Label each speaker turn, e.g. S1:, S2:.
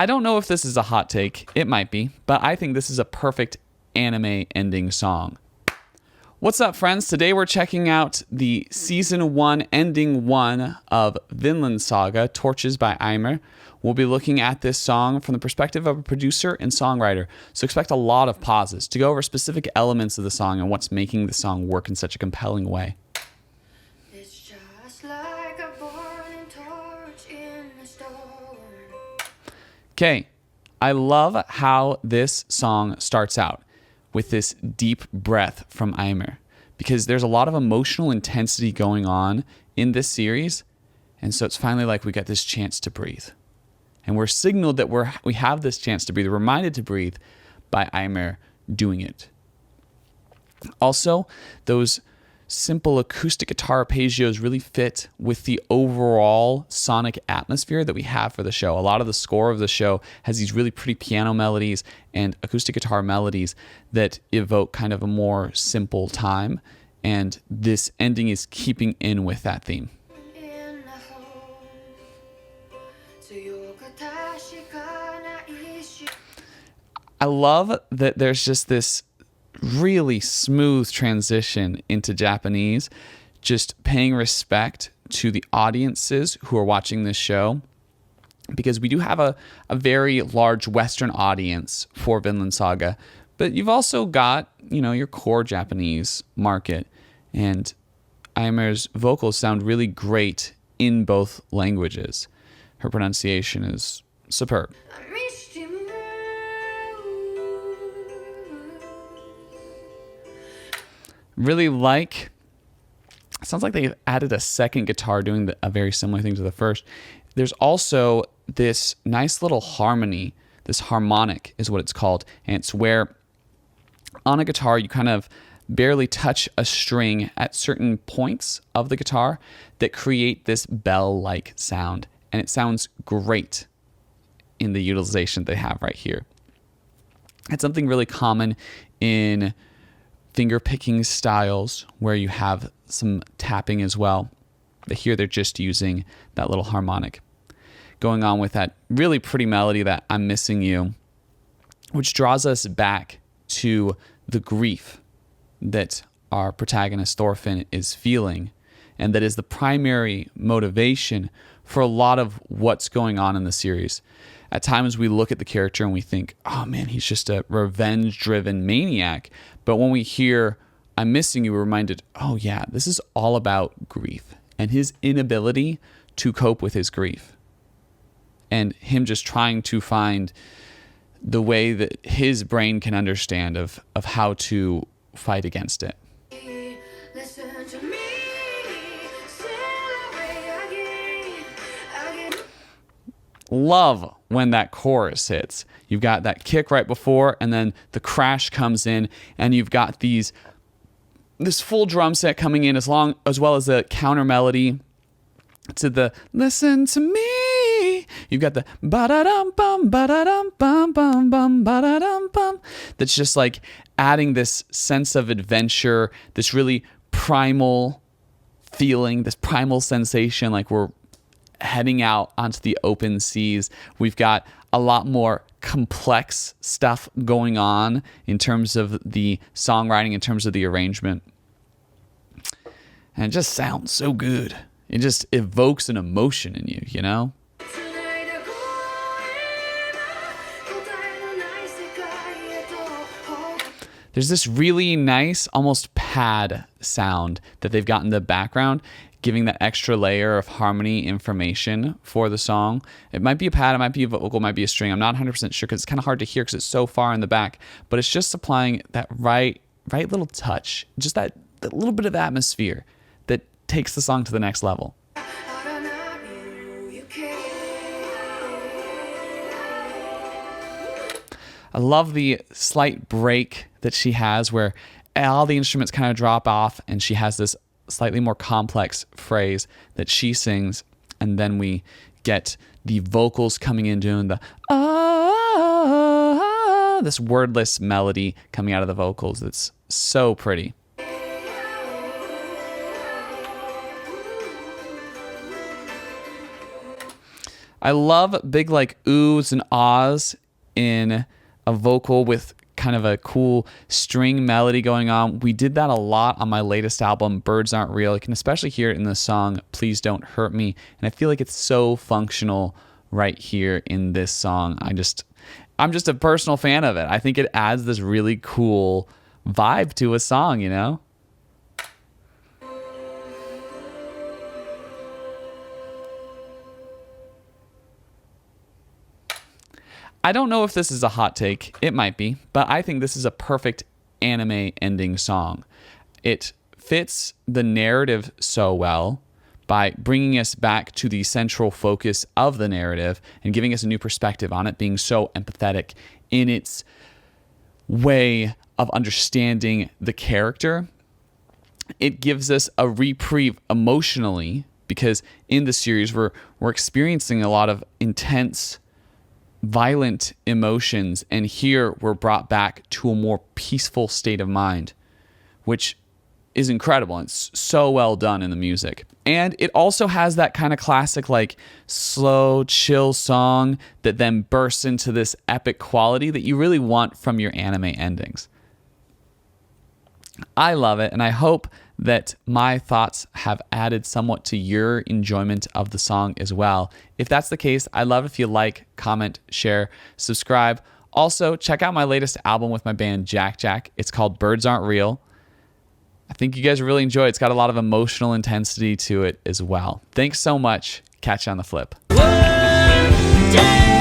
S1: I don't know if this is a hot take. It might be, but I think this is a perfect anime ending song. What's up, friends? Today we're checking out the Season 1, Ending 1 of Vinland Saga, Torches by Eimer. We'll be looking at this song from the perspective of a producer and songwriter, so expect a lot of pauses to go over specific elements of the song and what's making the song work in such a compelling way.
S2: It's just like a burning torch in the storm.
S1: Okay, I love how this song starts out with this deep breath from Eimer, because there's a lot of emotional intensity going on in this series, and so it's finally like we get this chance to breathe. And we're signaled that we have this chance to breathe, reminded to breathe by Eimer doing it. Also, those simple acoustic guitar arpeggios really fit with the overall sonic atmosphere that we have for the show. A lot of the score of the show has these really pretty piano melodies and acoustic guitar melodies that evoke kind of a more simple time, and this ending is keeping in with that theme. I love that there's just this really smooth transition into Japanese, just paying respect to the audiences who are watching this show, because we do have a very large Western audience for Vinland Saga, but you've also got, your core Japanese market, and Eimer's vocals sound really great in both languages. Her pronunciation is superb. Really like, sounds like they've added a second guitar doing a very similar thing to the first. There's also this nice little harmony, this harmonic is what it's called, and it's where on a guitar you kind of barely touch a string at certain points of the guitar that create this bell-like sound, and it sounds great in the utilization they have right here. It's something really common in finger picking styles where you have some tapping as well, but here they're just using that little harmonic. Going on with that really pretty melody, that I'm Missing You, which draws us back to the grief that our protagonist Thorfinn is feeling, and that is the primary motivation for a lot of what's going on in the series. At times we look at the character and we think, oh man, he's just a revenge-driven maniac. But when we hear I'm Missing You, we're reminded, oh yeah, this is all about grief and his inability to cope with his grief. And him just trying to find the way that his brain can understand of how to fight against it.
S2: Listen to me,
S1: Love when that chorus hits. You've got that kick right before, and then the crash comes in, and you've got this full drum set coming in as well as the counter melody to the listen to me. You've got the ba-da-dum bum ba-da-dum bum bum bum ba-da-dum bum. That's just like adding this sense of adventure, this really primal feeling, this primal sensation, like we're heading out onto the open seas. We've got a lot more complex stuff going on in terms of the songwriting, in terms of the arrangement. And it just sounds so good. It just evokes an emotion in you, There's this really nice, almost pad sound that they've got in the background, giving that extra layer of harmony information for the song. It might be a pad, it might be a vocal, it might be a string. I'm not 100% sure because it's kind of hard to hear because it's so far in the back. But it's just supplying that right little touch, just that little bit of atmosphere that takes the song to the next level. I love the slight break that she has where all the instruments kind of drop off and she has this slightly more complex phrase that she sings, and then we get the vocals coming in doing the this wordless melody coming out of the vocals. It's so pretty. I love big like oohs and ahs in a vocal with kind of a cool string melody going on. We did that a lot on my latest album, Birds Aren't Real. You can especially hear it in the song Please Don't Hurt Me. And I feel like it's so functional right here in this song. I'm just a personal fan of it. I think it adds this really cool vibe to a song, you know? I don't know if this is a hot take. It might be, but I think this is a perfect anime ending song. It fits the narrative so well by bringing us back to the central focus of the narrative and giving us a new perspective on it, being so empathetic in its way of understanding the character. It gives us a reprieve emotionally because in the series we're experiencing a lot of intense, violent emotions, and here we're brought back to a more peaceful state of mind, which is incredible. It's so well done in the music. And it also has that kind of classic like slow, chill song that then bursts into this epic quality that you really want from your anime endings. I love it, and I hope that my thoughts have added somewhat to your enjoyment of the song as well. If that's the case, I'd love if you like, comment, share, subscribe. Also, check out my latest album with my band Jack Jack. It's called Birds Aren't Real. I think you guys really enjoy it. It's got a lot of emotional intensity to it as well. Thanks so much. Catch you on the flip.
S3: One day